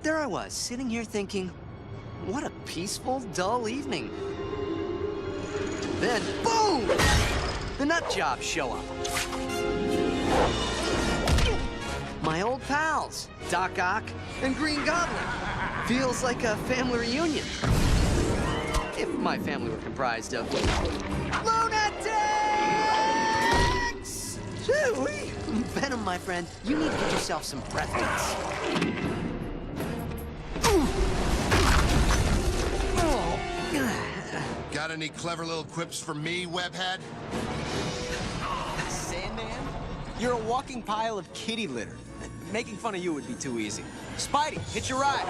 there I was, sitting here thinking, what a peaceful, dull evening. Then, boom! The nut jobs show up. My old pals, Doc Ock and Green Goblin. Feels like a family reunion. If my family were comprised of lunatics! Shoo-wee! Venom, my friend, you need to get yourself some breath mints. Got any clever little quips for me, webhead? Sandman? You're a walking pile of kitty litter. Making fun of you would be too easy. Spidey, hitch your ride.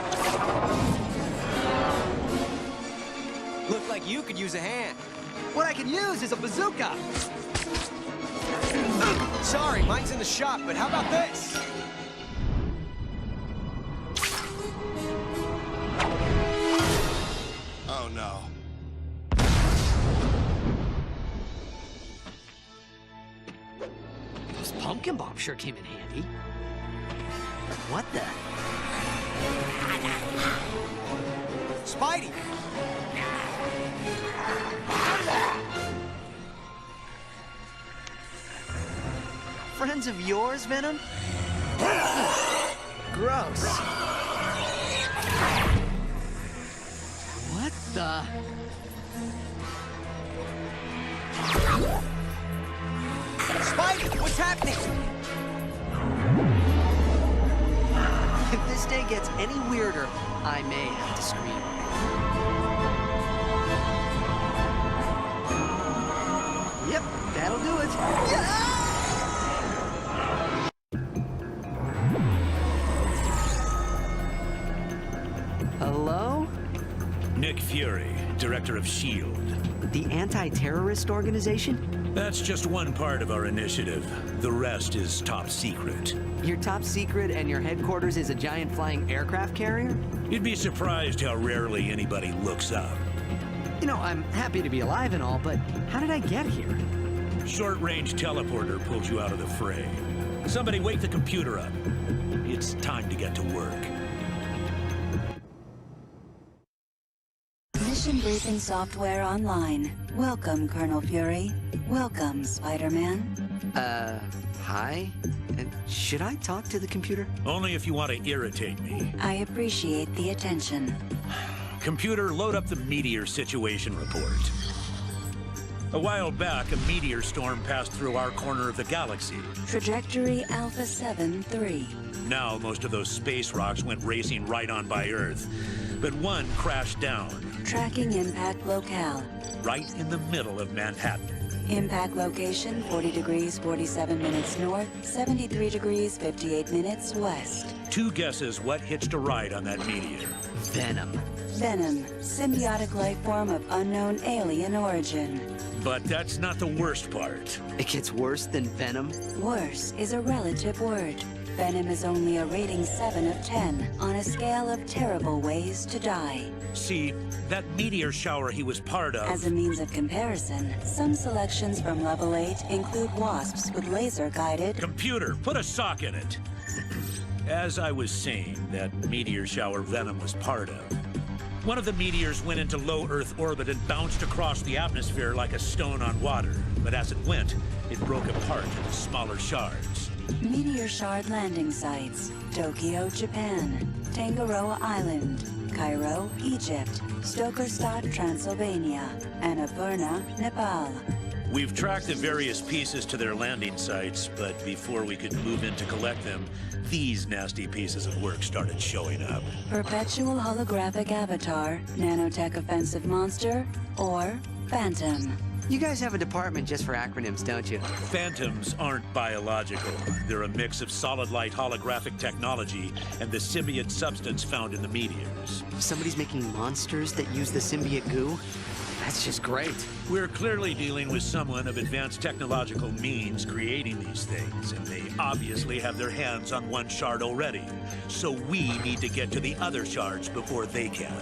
Look like you could use a hand. What I could use is a bazooka. Sorry, mine's in the shop, but how about this? Oh, no. Those pumpkin bombs sure came in handy. What the? Spidey! Friends of yours, Venom? Gross. What the? Spidey, what's happening? If this day gets any weirder, I may have to scream. Yep, that'll do it. Yeah! Hello? Nick Fury, Director of S.H.I.E.L.D. The anti-terrorist organization? That's just one part of our initiative. The rest is top secret. Your top secret and your headquarters is a giant flying aircraft carrier? You'd be surprised how rarely anybody looks up. You know, I'm happy to be alive and all, but how did I get here? Short-range teleporter pulled you out of the fray. Somebody wake the computer up. It's time to get to work. Mission briefing software online. Welcome, Colonel Fury. Welcome, Spider-Man. Hi? Should I talk to the computer? Only if you want to irritate me. I appreciate the attention. Computer, load up the meteor situation report. A while back, a meteor storm passed through our corner of the galaxy. Trajectory Alpha 7-3. Now, most of those space rocks went racing right on by Earth. But one crashed down. Tracking impact locale. Right in the middle of Manhattan. Impact location 40 degrees 47 minutes north, 73 degrees 58 minutes west. Two guesses what hitched a ride on that meteor. Venom. Venom, symbiotic life form of unknown alien origin. But that's not the worst part. It gets worse than Venom? Worse is a relative word. Venom is only a rating 7 of 10 on a scale of terrible ways to die. See, that meteor shower he was part of... As a means of comparison, some selections from level 8 include wasps with laser-guided... Computer, put a sock in it. As I was saying, that meteor shower Venom was part of. One of the meteors went into low Earth orbit and bounced across the atmosphere like a stone on water. But as it went, it broke apart into smaller shards. Meteor shard landing sites: Tokyo, Japan; Tangaroa Island; Cairo, Egypt; Stokerstadt, Transylvania; Annapurna, Nepal. We've tracked the various pieces to their landing sites, but before we could move in to collect them, these nasty pieces of work started showing up. Perpetual holographic avatar, nanotech offensive monster, or Phantom. You guys have a department just for acronyms, don't you? Phantoms aren't biological. They're a mix of solid light holographic technology and the symbiote substance found in the meteors. Somebody's making monsters that use the symbiote goo? That's just great. We're clearly dealing with someone of advanced technological means creating these things, and they obviously have their hands on one shard already. So we need to get to the other shards before they can.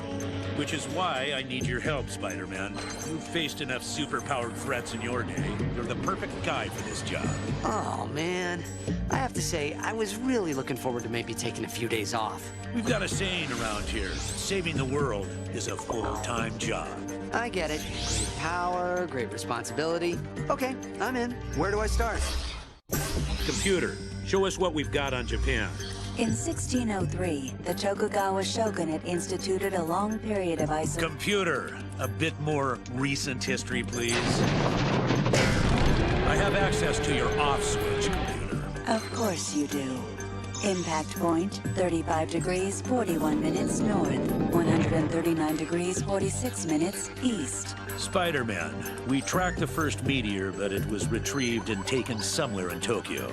Which is why I need your help, Spider-Man. You've faced enough superpowered threats in your day. You're the perfect guy for this job. Oh, man. I have to say, I was really looking forward to maybe taking a few days off. We've got a saying around here. Saving the world is a full-time job. I get it. Great power, great responsibility. Okay, I'm in. Where do I start? Computer, show us what we've got on Japan. In 1603, the Tokugawa shogunate instituted a long period of Computer, a bit more recent history, please. I have access to your off switch, computer. Of course you do. Impact point, 35 degrees, 41 minutes north, 139 degrees, 46 minutes east. Spider-Man, we tracked the first meteor, but it was retrieved and taken somewhere in Tokyo.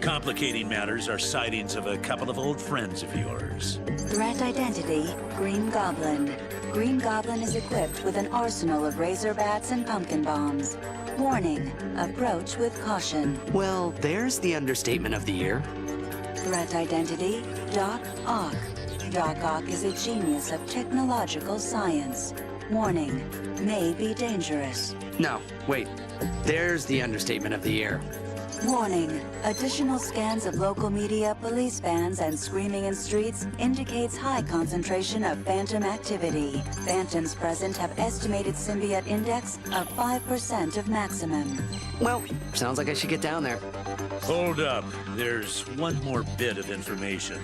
Complicating matters are sightings of a couple of old friends of yours. Threat identity, Green Goblin. Green Goblin is equipped with an arsenal of razor bats and pumpkin bombs. Warning, approach with caution. Well, there's the understatement of the year. Threat identity, Doc Ock. Doc Ock is a genius of technological science. Warning, may be dangerous. No, wait. There's the understatement of the year. Warning, additional scans of local media, police vans, and screaming in streets indicates high concentration of phantom activity. Phantoms present have estimated symbiote index of 5% of maximum. Well, sounds like I should get down there. Hold up. There's one more bit of information.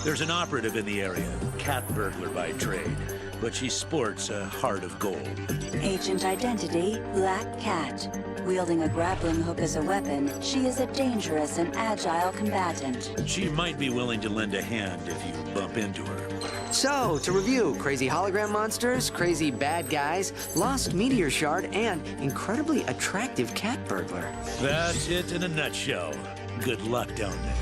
There's an operative in the area, cat burglar by trade, but she sports a heart of gold. Agent identity, Black Cat. Wielding a grappling hook as a weapon, she is a dangerous and agile combatant. She might be willing to lend a hand if you bump into her. So, to review, crazy hologram monsters, crazy bad guys, lost meteor shard, and incredibly attractive cat burglar. That's it in a nutshell. Good luck down there.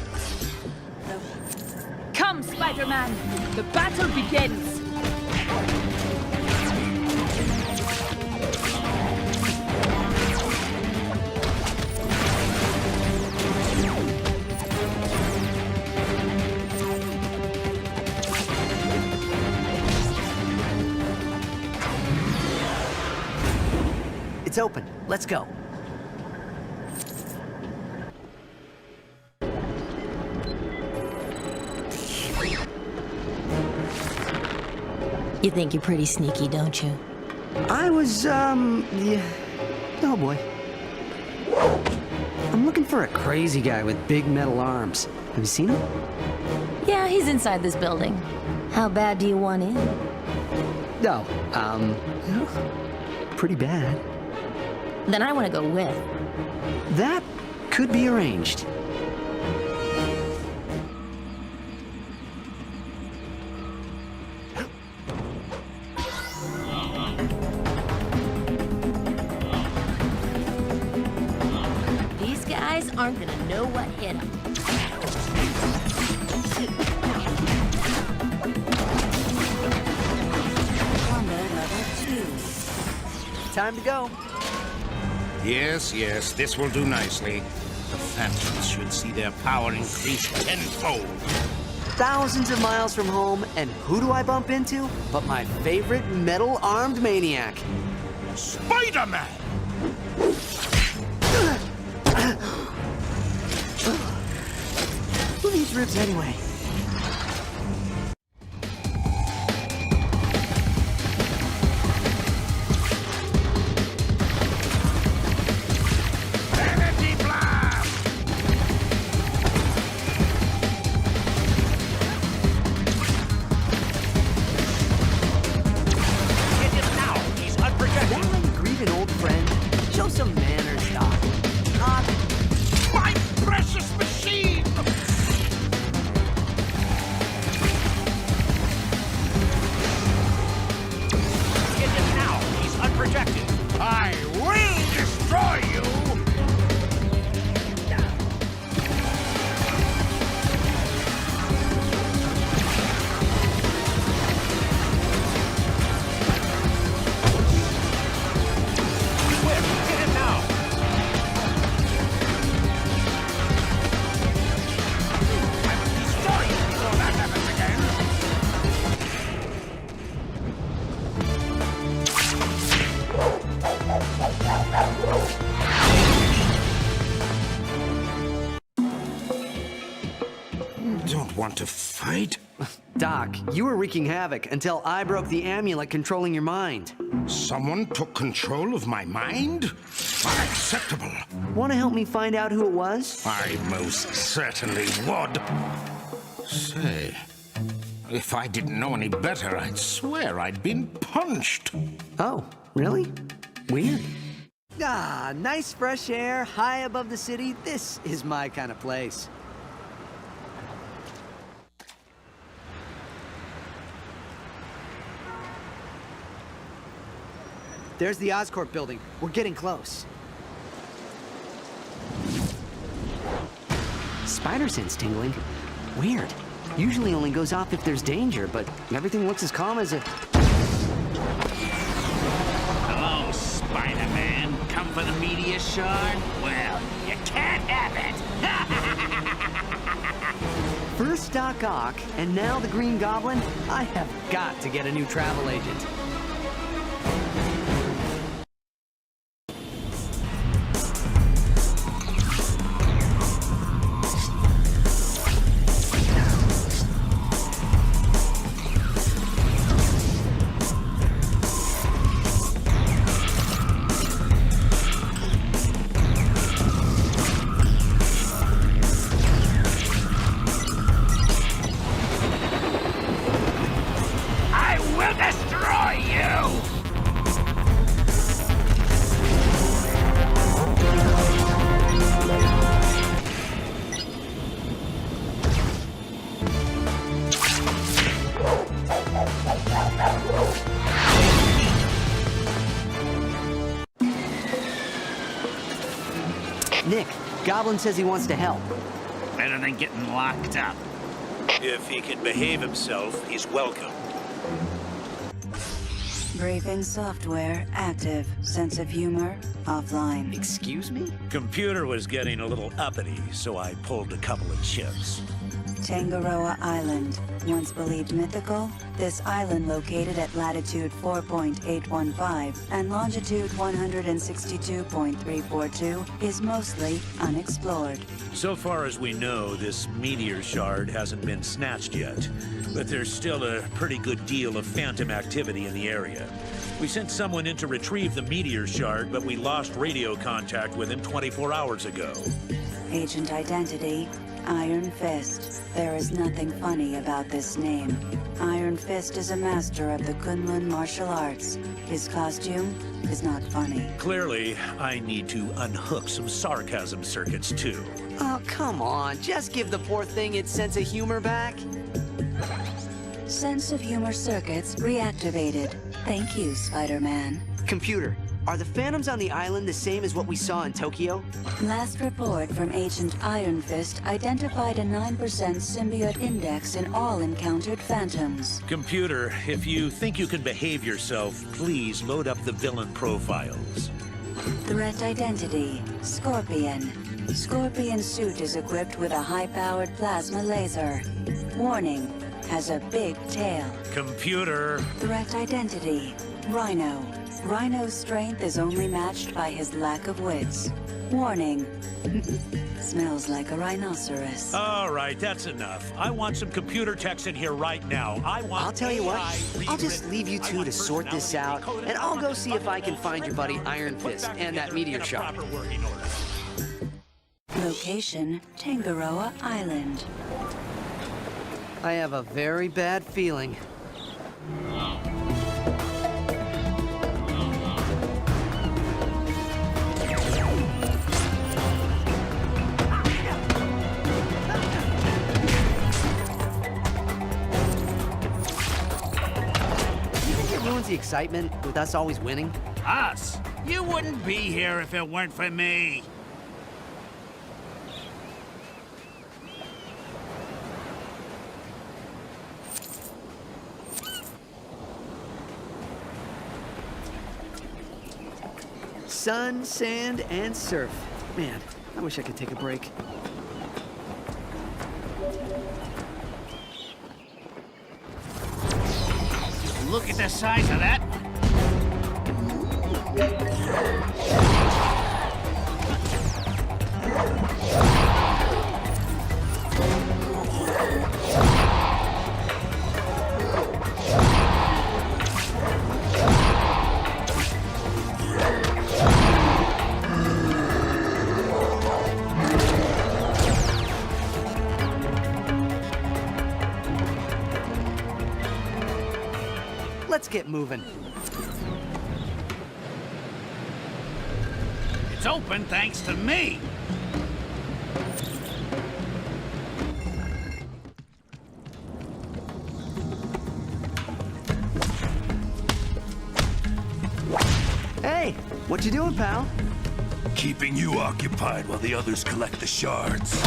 Come, Spider-Man! The battle begins! It's open. Let's go. You think you're pretty sneaky, don't you? I was, yeah. Oh boy. I'm looking for a crazy guy with big metal arms. Have you seen him? Yeah, he's inside this building. How bad do you want in? No, pretty bad. Then I want to go with. That could be arranged. These guys aren't gonna know what hit them. Combo level 2. Time to go. Yes, yes, this will do nicely. The Phantoms should see their power increase tenfold. Thousands of miles from home, and who do I bump into but my favorite metal-armed maniac? Spider-Man! Who needs ribs anyway? Energy blast! Hit him now! He's unprotected! Why greet an old friend? Show some manners, Doc. My precious machine! fight? Doc, you were wreaking havoc until I broke the amulet controlling your mind. Someone took control of my mind? Unacceptable. Want to help me find out who it was? I most certainly would. Say, if I didn't know any better, I'd swear I'd been punched. Oh, really? Weird. Ah, nice fresh air, high above the city. This is my kind of place. There's the Oscorp building. We're getting close. Spider sense tingling. Weird. Usually only goes off if there's danger, but everything looks as calm as if... Hello, Spider-Man. Come for the meteor shard? Well, you can't have it. First Doc Ock, and now the Green Goblin? I have got to get a new travel agent. Nick, Goblin says he wants to help. Better than getting locked up. If he can behave himself, he's welcome. Briefing software active. Sense of humor offline. Excuse me? Computer was getting a little uppity, so I pulled a couple of chips. Tangaroa Island. Once believed mythical, this island located at latitude 4.815 and longitude 162.342 is mostly unexplored. So far as we know, this meteor shard hasn't been snatched yet, but there's still a pretty good deal of phantom activity in the area. We sent someone in to retrieve the meteor shard, but we lost radio contact with him 24 hours ago. Agent identity, Iron Fist. There is nothing funny about this name. Iron Fist is a master of the Kunlun martial arts. His costume is not funny. Clearly, I need to unhook some sarcasm circuits, too. Oh, come on. Just give the poor thing its sense of humor back. Sense of humor circuits reactivated. Thank you, Spider-Man. Computer, are the phantoms on the island the same as what we saw in Tokyo? Last report from Agent Iron Fist identified a 9% symbiote index in all encountered phantoms. Computer, if you think you can behave yourself, please load up the villain profiles. Threat identity, Scorpion. Scorpion suit is equipped with a high-powered plasma laser. Warning, has a big tail. Computer. Threat identity, Rhino. Rhino's strength is only matched by his lack of wits. Warning, smells like a rhinoceros. All right, that's enough. I want some computer techs in here right now. I'll tell you what, I'll just leave you two to sort this out, and I'll go see if I can find your buddy Iron Fist and that meteor shard. Location, Tangaroa Island. I have a very bad feeling. The excitement with us always winning? Us? You wouldn't be here if it weren't for me. Sun, sand, and surf. Man, I wish I could take a break. Look at the size of that one. let's get moving. It's open thanks to me. Hey, what you doing, pal? Keeping you occupied while the others collect the shards.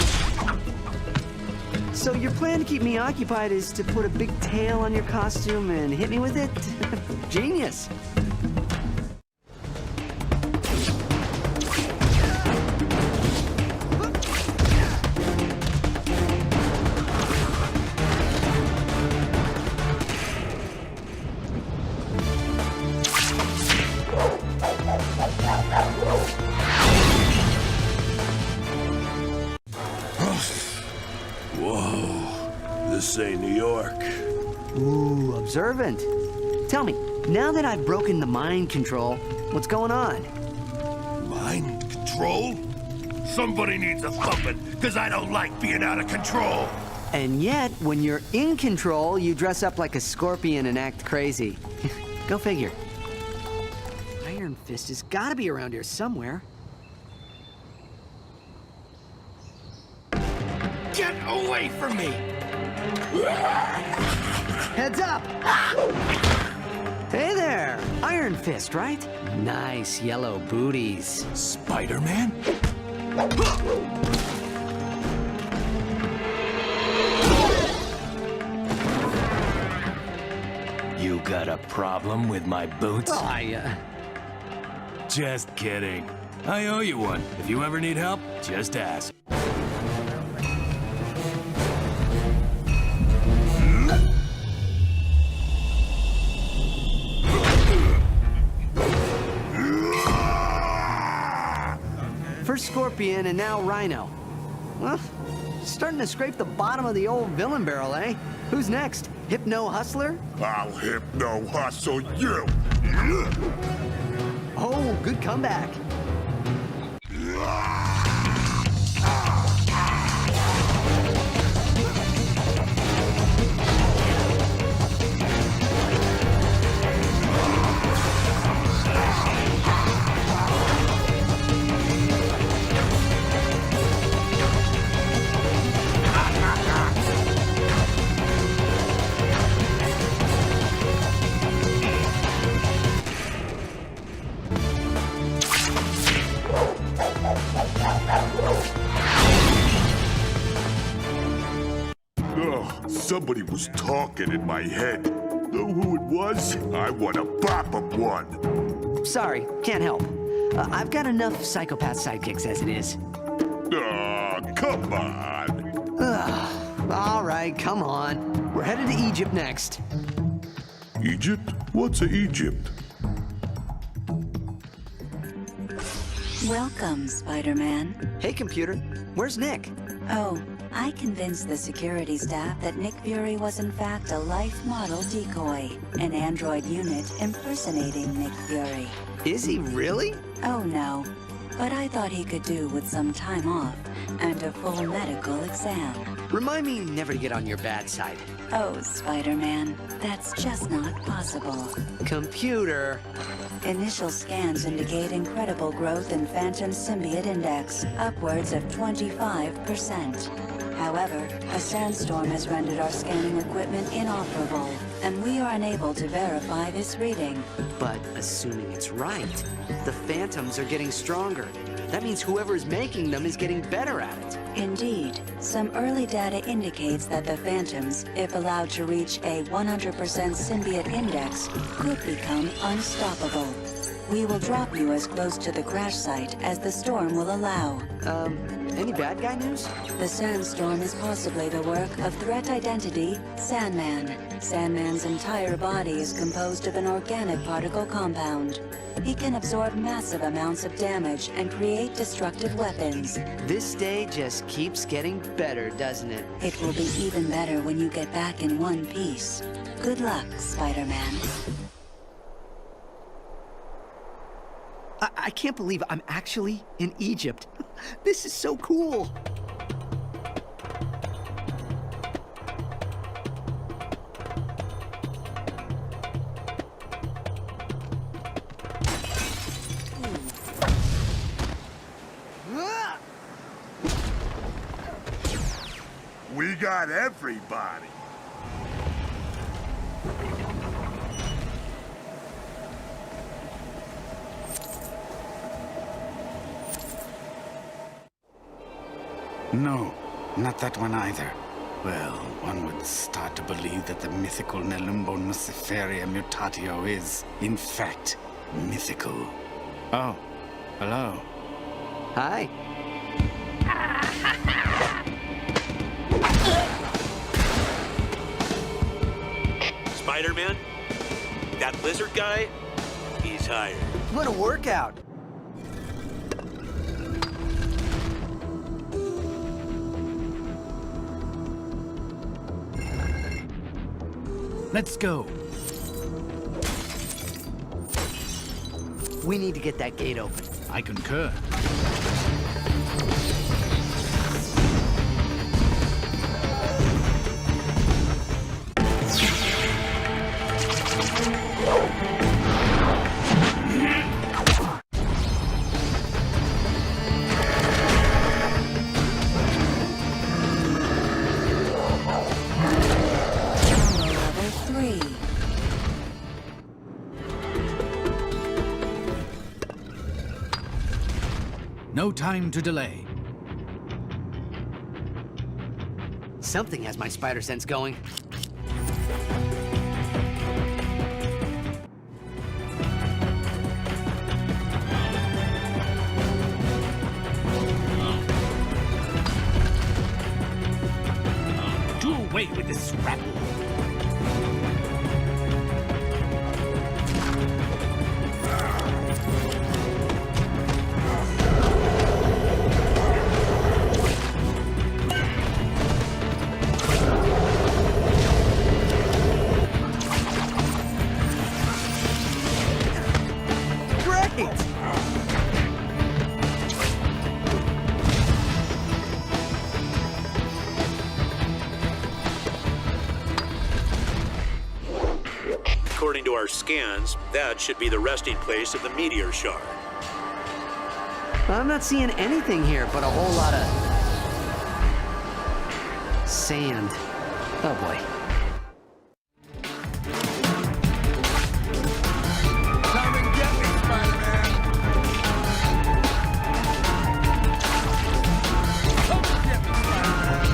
So your plan to keep me occupied is to put a big tail on your costume and hit me with it? Genius. Whoa, this ain't New York. Ooh, observant. Tell me, now that I've broken the mind control, what's going on? Mind control? Somebody needs a thumping, because I don't like being out of control. And yet, when you're in control, you dress up like a scorpion and act crazy. Go figure. Iron Fist has gotta be around here somewhere. Get away from me! Heads up! Hey there! Iron Fist, right? Nice yellow booties. Spider-Man? You got a problem with my boots? Oh, Just kidding. I owe you one. If you ever need help, just ask. First Scorpion and now Rhino. Well, starting to scrape the bottom of the old villain barrel, eh? Who's next? Hypno Hustler? I'll hypno hustle you. Oh, good comeback. Somebody was talking in my head. Know who it was? I want to bop him one. Sorry, can't help. I've got enough psychopath sidekicks as it is. Aw, come on. All right, come on. We're headed to Egypt next. Egypt? What's Egypt? Welcome, Spider-Man. Hey, computer. Where's Nick? Oh, I convinced the security staff that Nick Fury was in fact a life model decoy, an android unit impersonating Nick Fury. Is he really? Oh no, but I thought he could do with some time off and a full medical exam. Remind me never to get on your bad side. Oh, Spider-Man, that's just not possible. Computer. Initial scans indicate incredible growth in Phantom Symbiote Index, upwards of 25%. However, a sandstorm has rendered our scanning equipment inoperable, and we are unable to verify this reading. But assuming it's right, the Phantoms are getting stronger. That means whoever is making them is getting better at it. Indeed, some early data indicates that the Phantoms, if allowed to reach a 100% symbiote index, could become unstoppable. We will drop you as close to the crash site as the storm will allow. Any bad guy news? The sandstorm is possibly the work of threat identity Sandman. Sandman's entire body is composed of an organic particle compound. He can absorb massive amounts of damage and create destructive weapons. This day just keeps getting better, doesn't it? It will be even better when you get back in one piece. Good luck, Spider-Man. I can't believe I'm actually in Egypt. This is so cool. got everybody. No, not that one either. Well, one would start to believe that the mythical Nelumbo Nuciferia Mutatio is, in fact, mythical. Oh, hello. Hi. Spider-Man? That lizard guy? He's hired. What a workout. Let's go. We need to get that gate open. I concur. Level 3. No time to delay. Something has my spider sense going. Do away with this rabble. Great! According to our scans, that should be the resting place of the meteor shard. I'm not seeing anything here but a whole lot of sand. Oh boy. Come and get me, Spider-Man. Come and get me, Spider-Man.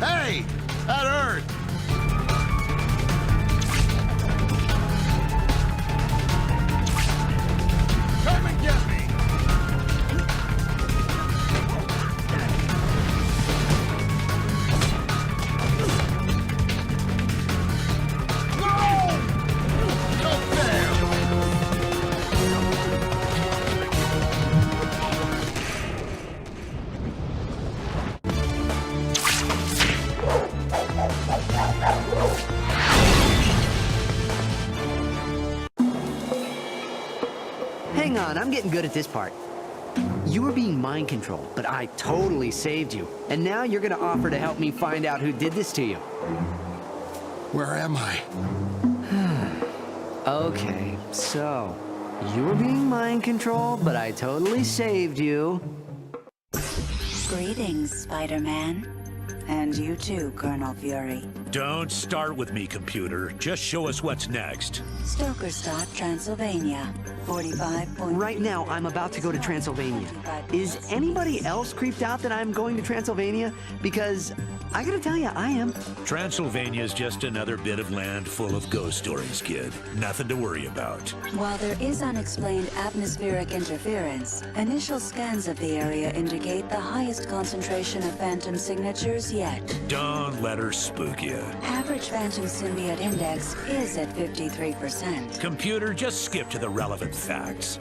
Hey, that hurt. Come and get me. No! No fair. Hang on, I'm getting good at this part. You were being mind controlled, but I totally saved you. And now you're gonna offer to help me find out who did this to you. Where am I? Okay, so you were being mind controlled, but I totally saved you. Greetings, Spider-Man. And you too, Colonel Fury. Don't start with me, computer. Just show us what's next. Stokerstadt, Transylvania. 45 point... Right now, I'm about to go to Transylvania. Is anybody else creeped out that I'm going to Transylvania? Because I gotta tell you, I am. Transylvania's just another bit of land full of ghost stories, kid. Nothing to worry about. While there is unexplained atmospheric interference, initial scans of the area indicate the highest concentration of phantom signatures yet. Don't let her spook you. Average phantom symbiote index is at 53%. Computer, just skip to the relevant facts.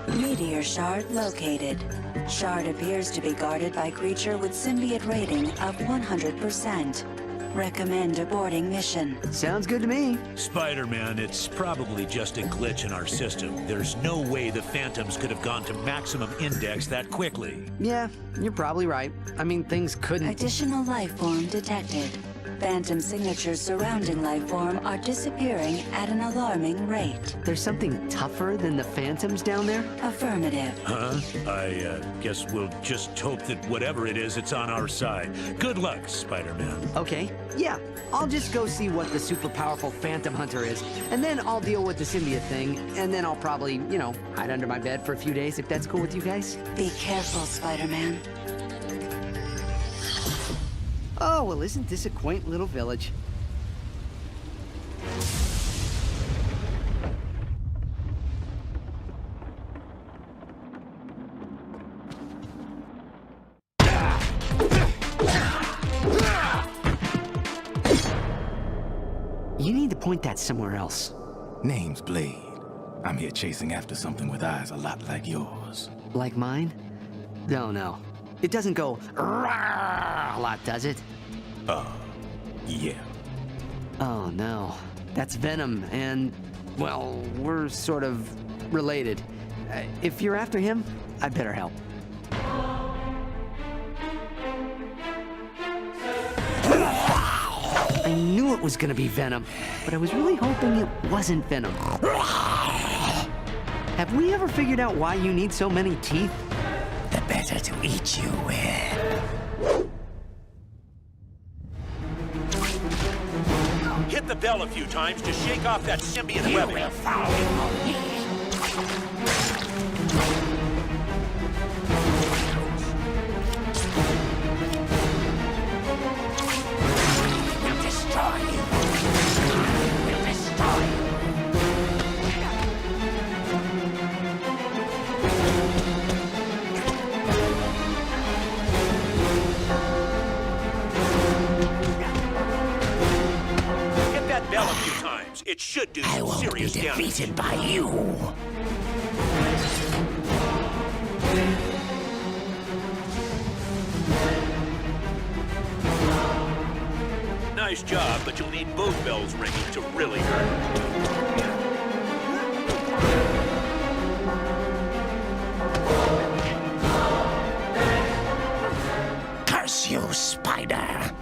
Meteor shard located. Shard appears to be guarded by creature with symbiote rating of 100%. Recommend aborting mission. Sounds good to me. Spider-Man, it's probably just a glitch in our system. There's no way the Phantoms could have gone to maximum index that quickly. Yeah, you're probably right. I mean, things couldn't... Additional life form detected. Phantom signatures surrounding life form are disappearing at an alarming rate. There's something tougher than the phantoms down there? Affirmative. Huh? I guess we'll just hope that whatever it is, it's on our side. Good luck, Spider-Man. Okay, yeah. I'll just go see what the super powerful Phantom Hunter is, and then I'll deal with the symbiote thing, and then I'll probably, you know, hide under my bed for a few days if that's cool with you guys. Be careful, Spider-Man. Oh, well, isn't this a quaint little village? You need to point that somewhere else. Name's Blade. I'm here chasing after something with eyes a lot like yours. Like mine? No. It doesn't go "Rawr" a lot, does it? Yeah. Oh, no. That's Venom, and, well, we're sort of related. If you're after him, I'd better help. I knew it was gonna be Venom, but I was really hoping it wasn't Venom. Have we ever figured out why you need so many teeth? The better to eat you with. Hit the bell a few times to shake off that symbiote webbing. You will follow me. Will destroy you. Will destroy you. Hit that bell a few times. It should do I some won't be serious damage. defeated by you. Nice job, but you'll need both bells ringing to really hurt. Curse you, Spider.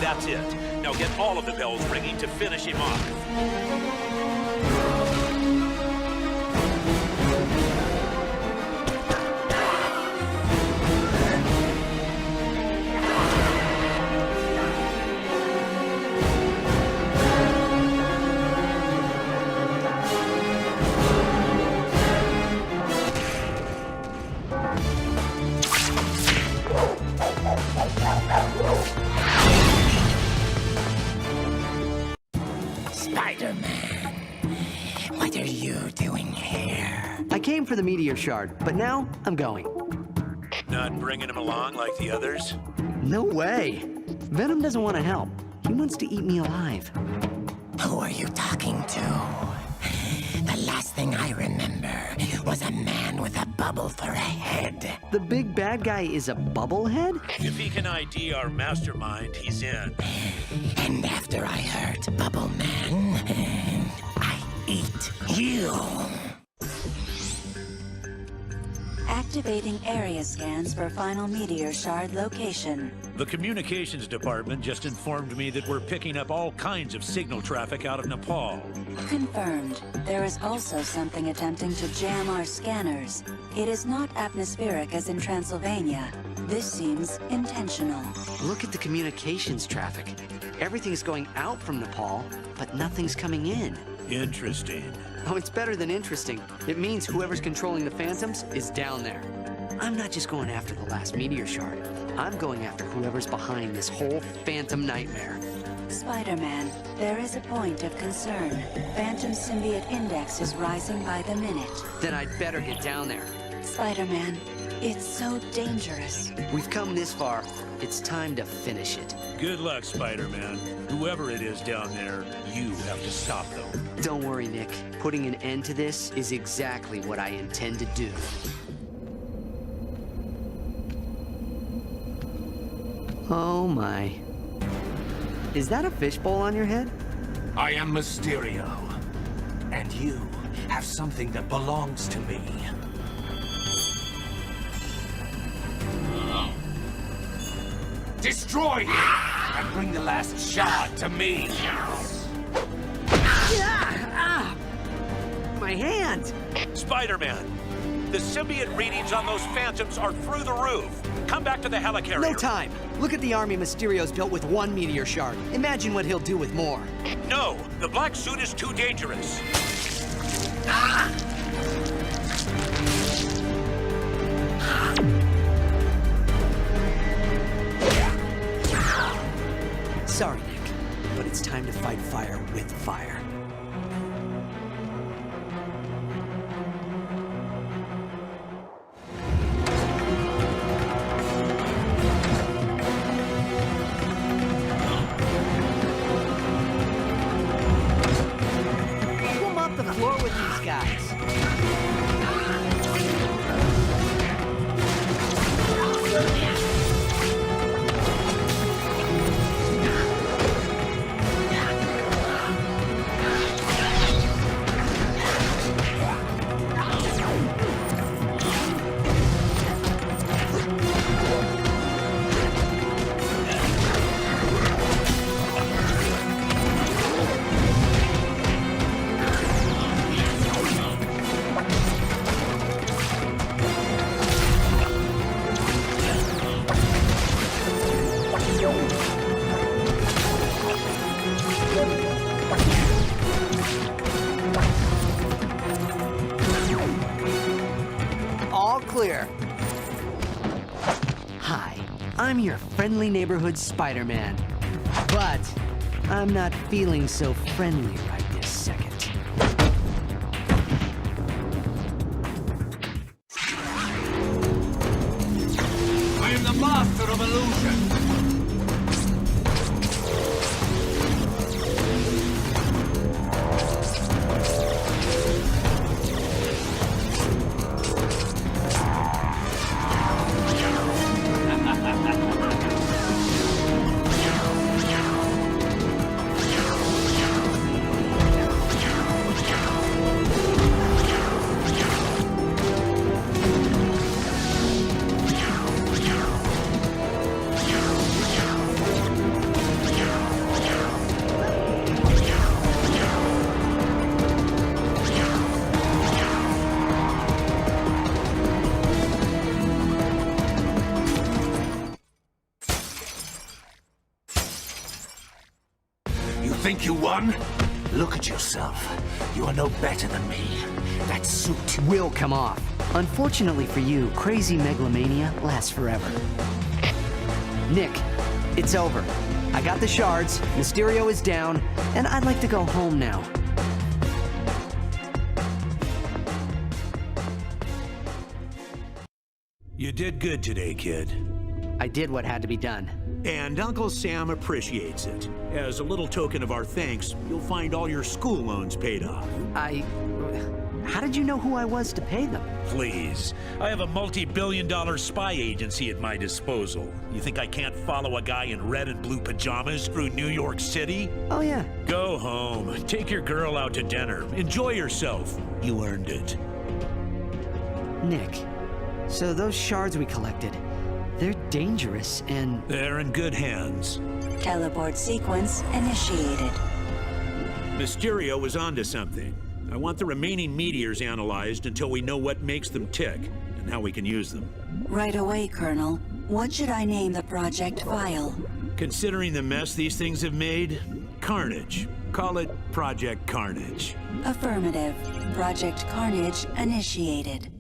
That's it. Now get all of the bells ringing to finish him off. Spider-Man, what are you doing here? I came for the meteor shard, but now I'm going. Not bringing him along like the others? No way. Venom doesn't want to help. He wants to eat me alive. Who are you talking to? The last thing I remember was a man with a bubble for a head. The big bad guy is a bubblehead? If he can ID our mastermind, he's in. And after I hurt Bubble Man, I eat you. Activating area scans for final meteor shard location. The communications department just informed me that we're picking up all kinds of signal traffic out of Nepal. Confirmed. There is also something attempting to jam our scanners. It is not atmospheric as in Transylvania. This seems intentional. Look at the communications traffic. Everything's going out from Nepal, but nothing's coming in. Interesting. Oh, it's better than interesting. It means whoever's controlling the Phantoms is down there. I'm not just going after the last meteor shard. I'm going after whoever's behind this whole Phantom nightmare. Spider-Man, there is a point of concern. Phantom symbiote index is rising by the minute. Then I'd better get down there. Spider-Man, it's so dangerous. We've come this far. It's time to finish it. Good luck, Spider-Man. Whoever it is down there, you have to stop them. Don't worry, Nick. Putting an end to this is exactly what I intend to do. Oh my. Is that a fishbowl on your head? I am Mysterio. And you have something that belongs to me. Destroy him and bring the last shard to me. My hand! Spider-Man, the symbiote readings on those phantoms are through the roof. Come back to the helicarrier. No time! Look at the army Mysterio's built with one meteor shard. Imagine what he'll do with more. No, the black suit is too dangerous. Sorry, Nick, but it's time to fight fire with fire. We'll mop the floor with these guys. All clear. Hi, I'm your friendly neighborhood Spider-Man. But I'm not feeling so friendly right this second. I am the master of illusion. Think you won? Look at yourself. You are no better than me. That suit will come off. Unfortunately for you, crazy megalomania lasts forever. Nick, it's over. I got the shards, Mysterio is down, and I'd like to go home now. You did good today, kid. I did what had to be done. And Uncle Sam appreciates it. As a little token of our thanks, you'll find all your school loans paid off. How did you know who I was to pay them? Please. I have a multi-billion-dollar spy agency at my disposal. You think I can't follow a guy in red and blue pajamas through New York City? Oh, yeah. Go home. Take your girl out to dinner. Enjoy yourself. You earned it. Nick, so those shards we collected, they're dangerous and... They're in good hands. Teleport sequence initiated. Mysterio was onto something. I want the remaining meteors analyzed until we know what makes them tick and how we can use them. Right away, Colonel. What should I name the project file? Considering the mess these things have made, Carnage. Call it Project Carnage. Affirmative. Project Carnage initiated.